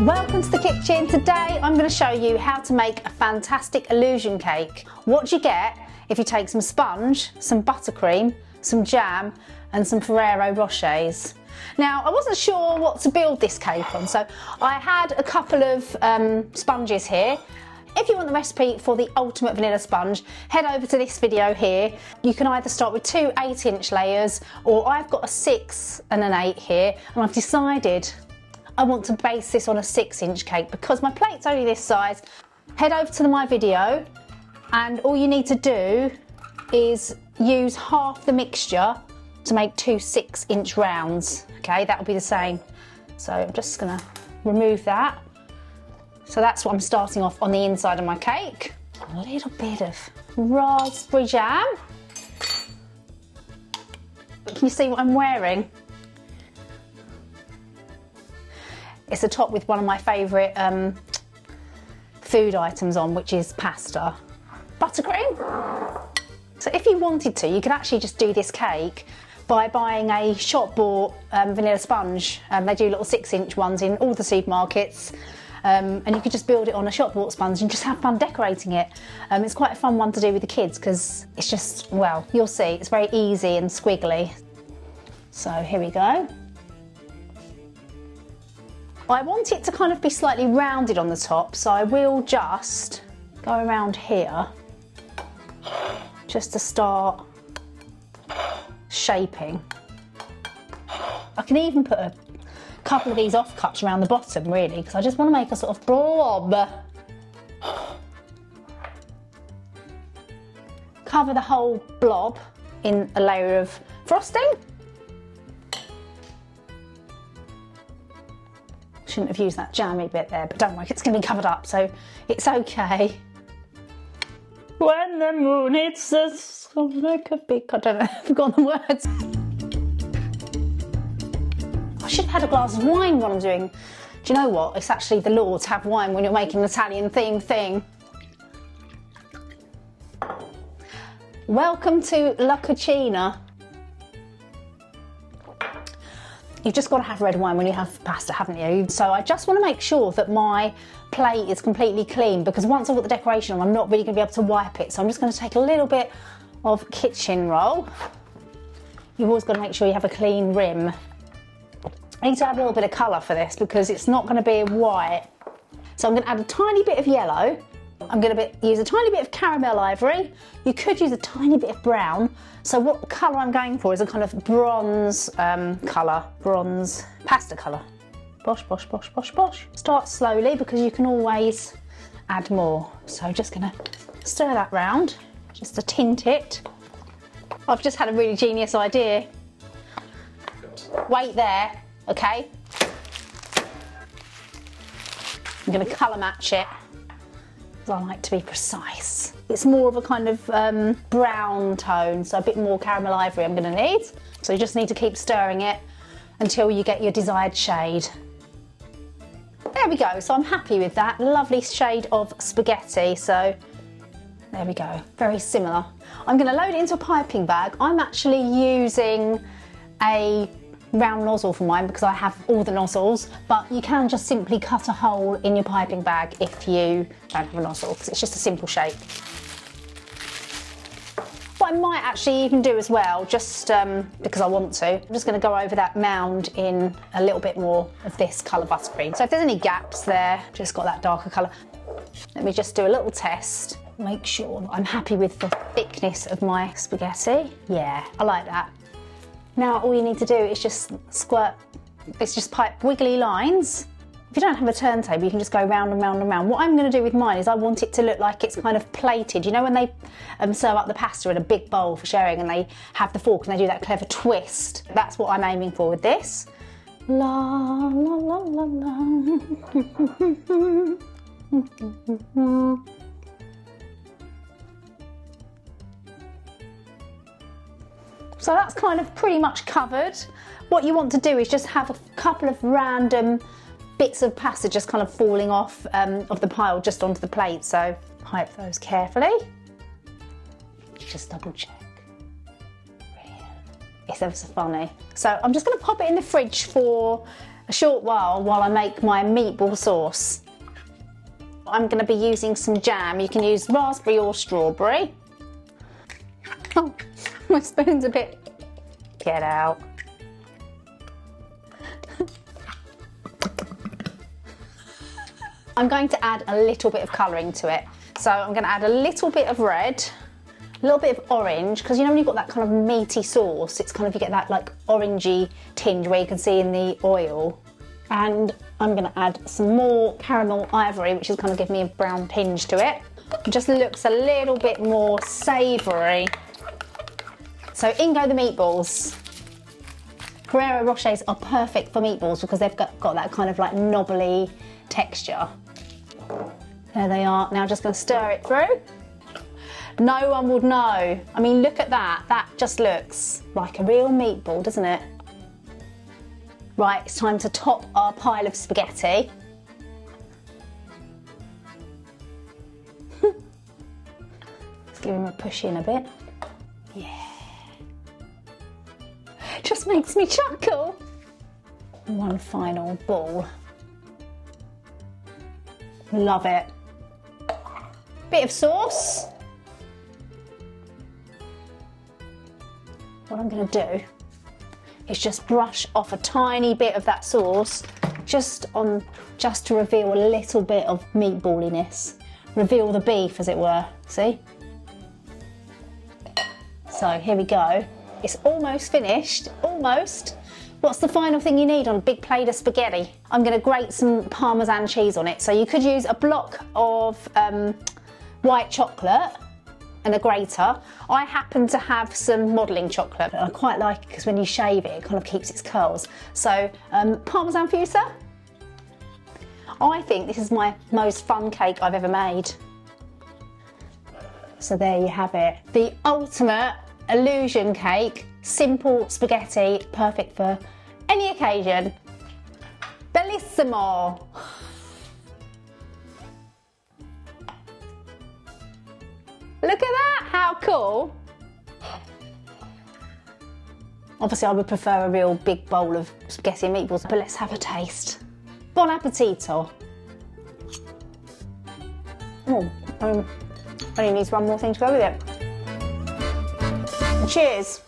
Welcome to the kitchen. Today I'm going to show you how to make a fantastic illusion cake. What do you get if you take some sponge, some buttercream, some jam and some Ferrero Rochers? Now, I wasn't sure what to build this cake on, so I had a couple of sponges here. If you want the recipe for the ultimate vanilla sponge, head over to this video here. You can either start with two 8-inch layers, or I've got a 6 and an 8 here, and I've decided I want to base this on a 6-inch cake because my plate's only this size. Head over to my video, and all you need to do is use half the mixture to make two 6-inch rounds. Okay, that'll be the same. So I'm just gonna remove that. So that's what I'm starting off on the inside of my cake. A little bit of raspberry jam. Can you see what I'm wearing? It's a top with one of my favourite food items on, which is pasta. Buttercream. So if you wanted to, you could actually just do this cake by buying a shop-bought vanilla sponge. They do little 6-inch ones in all the supermarkets. And you could just build it on a shop-bought sponge and just have fun decorating it. It's quite a fun one to do with the kids because it's just, well, you'll see, it's very easy and squiggly. So here we go. I want it to kind of be slightly rounded on the top, so I will just go around here just to start shaping. I can even put a couple of these offcuts around the bottom, really, because I just want to make a sort of blob. Cover the whole blob in a layer of frosting. Shouldn't have used that jammy bit there, but don't worry, it's going to be covered up, so it's okay. When the moon hits the sun like a big... I don't know, I've forgotten the words. I should have had a glass of wine while I'm doing... Do you know what? It's actually the law to have wine when you're making an Italian themed thing. Welcome to La Cucina. You've just got to have red wine when you have pasta, haven't you? So I just want to make sure that my plate is completely clean, because once I've got the decoration on, I'm not really going to be able to wipe it. So I'm just going to take a little bit of kitchen roll. You've always got to make sure you have a clean rim. I need to add a little bit of colour for this because it's not going to be white. So I'm going to add a tiny bit of yellow. I'm going to use a tiny bit of caramel ivory. You could use a tiny bit of brown. So what colour I'm going for is a kind of bronze colour, bronze pasta colour. Bosh, bosh, bosh, bosh, bosh. Start slowly because you can always add more. So I'm just going to stir that round, just to tint it. I've just had a really genius idea. Wait there, okay? I'm going to colour match it. I like to be precise. It's more of a kind of brown tone, so a bit more caramel ivory I'm going to need. So you just need to keep stirring it until you get your desired shade. There we go, so I'm happy with that. Lovely shade of spaghetti, so there we go, very similar. I'm going to load it into a piping bag. I'm actually using a round nozzle for mine because I have all the nozzles, but you can just simply cut a hole in your piping bag if you don't have a nozzle, because it's just a simple shape. What I might actually even do as well, just because I want to, I'm just going to go over that mound in a little bit more of this colour buttercream. So if there's any gaps there, just got that darker colour. Let me just do a little test, make sure that I'm happy with the thickness of my spaghetti. Yeah, I like that. Now all you need to do is just squirt, it's just pipe wiggly lines. If you don't have a turntable, you can just go round and round and round. What I'm going to do with mine is I want it to look like it's kind of plated. You know when they serve up the pasta in a big bowl for sharing and they have the fork and they do that clever twist? That's what I'm aiming for with this. La la la la la. So that's kind of pretty much covered. What you want to do is just have a couple of random bits of pasta just kind of falling off of the pile just onto the plate. So pipe those carefully. Just double check. Brilliant. It's ever so funny. So I'm just going to pop it in the fridge for a short while I make my meatball sauce. I'm going to be using some jam. You can use raspberry or strawberry. Oh, my spoon's a bit... Get out. I'm going to add a little bit of colouring to it. So I'm going to add a little bit of red, a little bit of orange, because you know when you've got that kind of meaty sauce, it's kind of, you get that like orangey tinge where you can see in the oil. And I'm going to add some more caramel ivory, which is kind of giving me a brown tinge to it. It just looks a little bit more savoury. So in go the meatballs. Ferrero Rochers are perfect for meatballs because they've got that kind of like knobbly texture. There they are. Now just going to stir it through. No one would know. I mean, look at that. That just looks like a real meatball, doesn't it? Right, it's time to top our pile of spaghetti. Let's give him a push in a bit. Yeah. Just makes me chuckle. One final ball. Love it. Bit of sauce. What I'm going to do is just brush off a tiny bit of that sauce just to reveal a little bit of meatballiness. Reveal the beef, as it were. See? So here we go. It's almost finished. Almost. What's the final thing you need on a big plate of spaghetti? I'm going to grate some Parmesan cheese on it. So you could use a block of white chocolate and a grater. I happen to have some modelling chocolate. I quite like it because when you shave it, it kind of keeps its curls. So Parmesan for you, sir? I think this is my most fun cake I've ever made. So there you have it. The ultimate illusion cake. Simple spaghetti, perfect for any occasion. Bellissimo! Look at that, how cool! Obviously I would prefer a real big bowl of spaghetti and meatballs, but let's have a taste. Buon appetito! Oh, only needs one more thing to go with it. Cheers!